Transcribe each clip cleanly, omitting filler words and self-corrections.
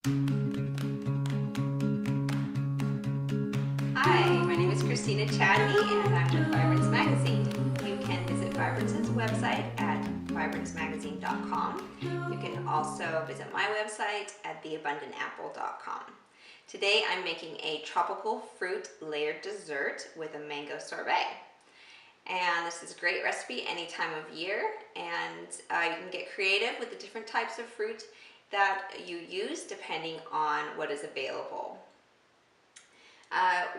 Hi, my name is Christina Chadney and I'm with Vibrance Magazine. You can visit Vibrance's website at vibranceMagazine.com. You can also visit my website at theabundantapple.com. Today I'm making a tropical fruit layered dessert with a mango sorbet. And this is a great recipe any time of year, and you can get creative with the different types of fruit that you use depending on what is available.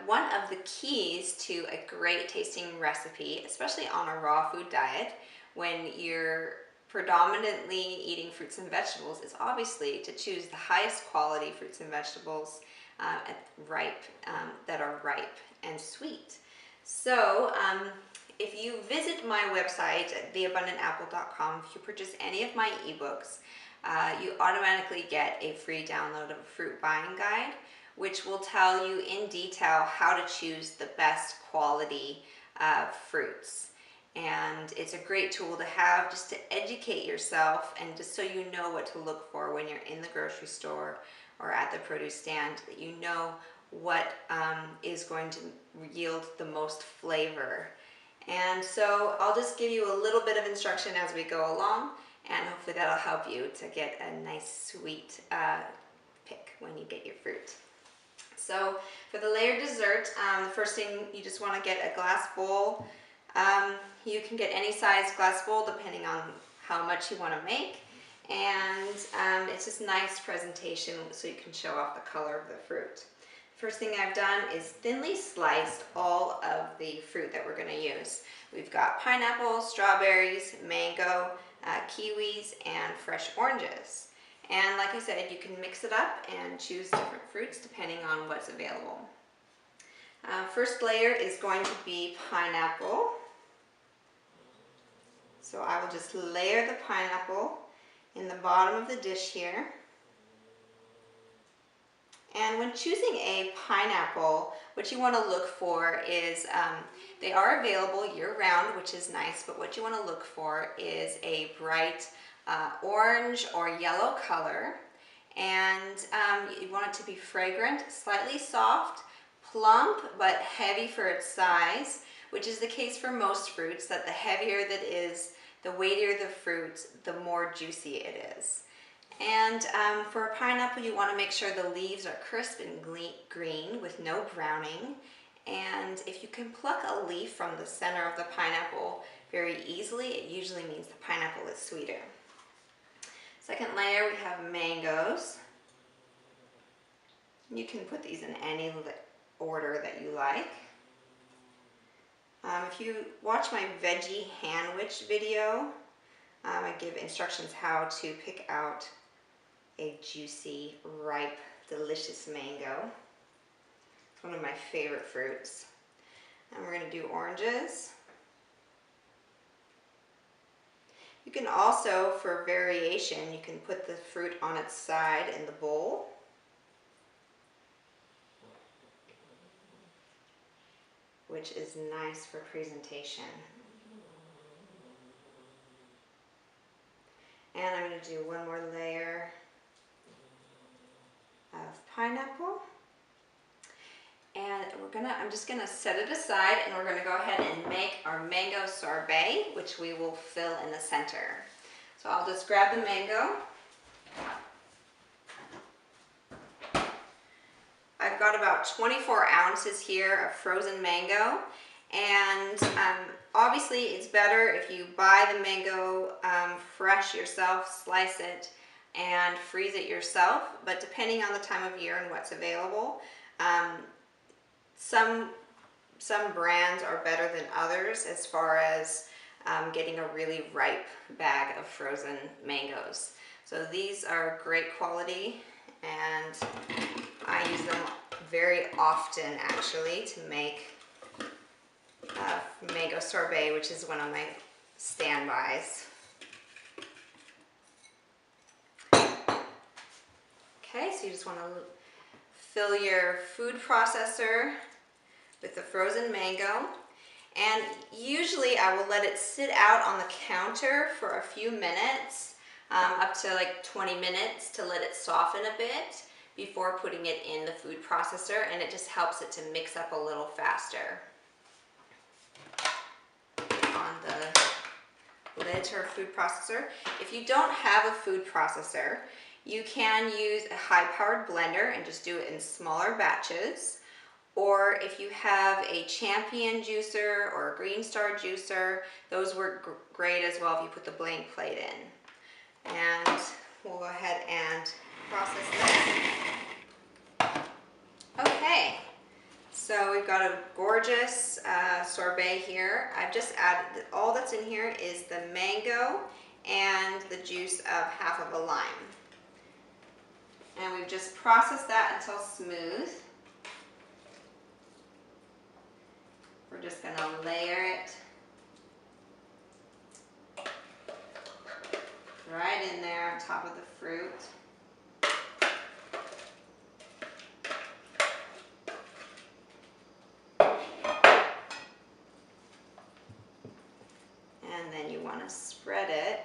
One of the keys to a great tasting recipe, especially on a raw food diet, when you're predominantly eating fruits and vegetables, is obviously to choose the highest quality fruits and vegetables that are ripe and sweet. So if you visit my website at theabundantapple.com, if you purchase any of my ebooks, you automatically get a free download of a fruit buying guide, which will tell you in detail how to choose the best quality fruits. And it's a great tool to have just to educate yourself and just so you know what to look for when you're in the grocery store or at the produce stand, that you know what is going to yield the most flavor. And so I'll just give you a little bit of instruction as we go along, and hopefully that'll help you to get a nice sweet pick when you get your fruit. So for the layered dessert, the first thing, you just want to get a glass bowl. You can get any size glass bowl depending on how much you want to make. And it's just nice presentation so you can show off the color of the fruit. First thing I've done is thinly sliced all of the fruit that we're going to use. We've got pineapple, strawberries, mango, kiwis, and fresh oranges. And like I said, you can mix it up and choose different fruits depending on what's available. First layer is going to be pineapple. So I will just layer the pineapple in the bottom of the dish here. And when choosing a pineapple, what you want to look for is, they are available year-round, which is nice, but what you want to look for is a bright orange or yellow color, and you want it to be fragrant, slightly soft, plump, but heavy for its size, which is the case for most fruits, that the heavier that is, the weightier the fruit, the more juicy it is. And for a pineapple, you want to make sure the leaves are crisp and green with no browning. And if you can pluck a leaf from the center of the pineapple very easily, it usually means the pineapple is sweeter. Second layer, we have mangoes. You can put these in any order that you like. If you watch my veggie handwich video, I give instructions how to pick out a juicy, ripe, delicious mango. It's one of my favorite fruits. And we're going to do oranges. You can also, for variation, you can put the fruit on its side in the bowl. Which is nice for presentation. And I'm going to do one more layer of pineapple. And I'm just going to set it aside, and we're going to go ahead and make our mango sorbet, which we will fill in the center. So I'll just grab the mango. I've got about 24 ounces here of frozen mango, and obviously it's better if you buy the mango fresh yourself, slice it, and freeze it yourself, but depending on the time of year and what's available, some brands are better than others as far as getting a really ripe bag of frozen mangoes. So these are great quality, and I use them very often actually to make mango sorbet, which is one of my standbys. Okay, so you just want to fill your food processor with the frozen mango, and usually I will let it sit out on the counter for a few minutes, up to like 20 minutes, to let it soften a bit. before putting it in the food processor, and it just helps it to mix up a little faster. On the lid to our food processor. If you don't have a food processor, you can use a high-powered blender and just do it in smaller batches. Or if you have a Champion juicer or a Green Star juicer, those work great as well if you put the blank plate in. And we'll go ahead and process this. Okay, so we've got a gorgeous sorbet here. I've just added, all that's in here is the mango and the juice of half of a lime. And we've just processed that until smooth. We're just going to layer it right in there on top of the fruit. And then you want to spread it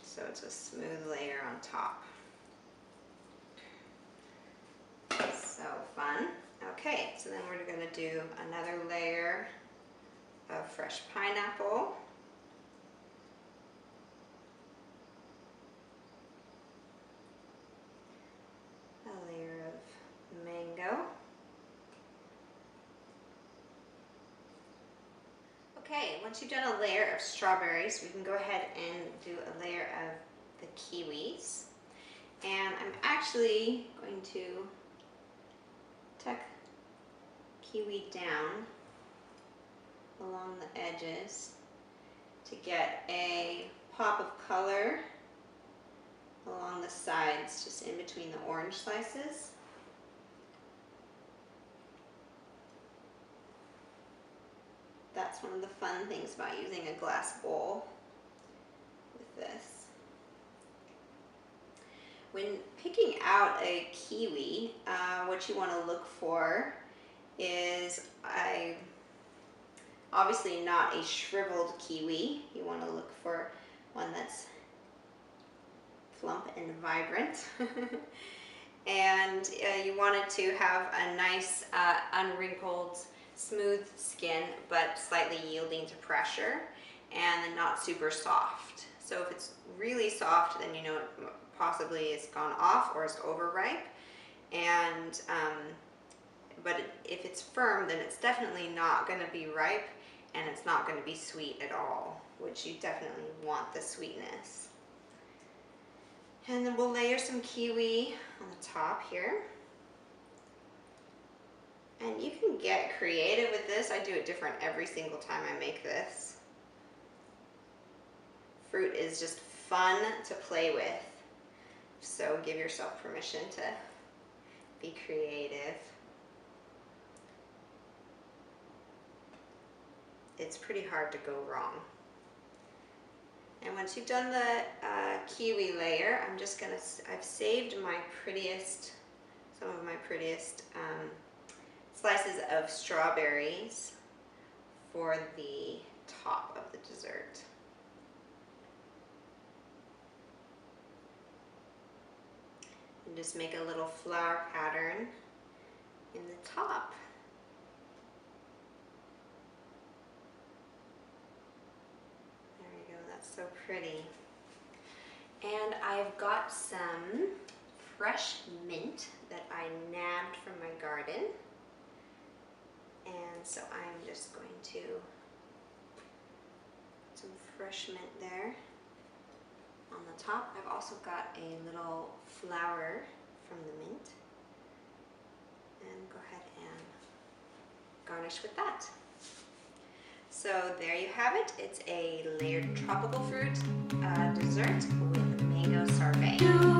so it's a smooth layer on top. So fun. Okay, so then we're going to do another layer of fresh pineapple. A layer of mango. Okay, once you've done a layer of strawberries, we can go ahead and do a layer of the kiwis. And I'm actually going to tuck kiwi down along the edges to get a pop of color along the sides, just in between the orange slices. That's one of the fun things about using a glass bowl with this. When picking out a kiwi, what you want to look for is obviously not a shriveled kiwi. You want to look for one that's plump and vibrant. And you want it to have a nice unwrinkled, smooth skin, but slightly yielding to pressure, and then not super soft. So if it's really soft, then you know it possibly it's gone off or it's overripe. And but if it's firm, then it's definitely not going to be ripe, and it's not going to be sweet at all, which you definitely want the sweetness. And then we'll layer some kiwi on the top here. And you can get creative with this. I do it different every single time I make this. Fruit is just fun to play with, so give yourself permission to be creative. It's pretty hard to go wrong. And once you've done the kiwi layer, I'm just gonna, I've saved my prettiest, some of my prettiest slices of strawberries for the top of the dessert. And just make a little flower pattern in the top. There we go, that's so pretty. And I've got some fresh mint that I nabbed from my garden. And so I'm just going to put some fresh mint there on the top. I've also got a little flower from the mint. And go ahead and garnish with that. So there you have it. It's a layered tropical fruit dessert with mango sorbet.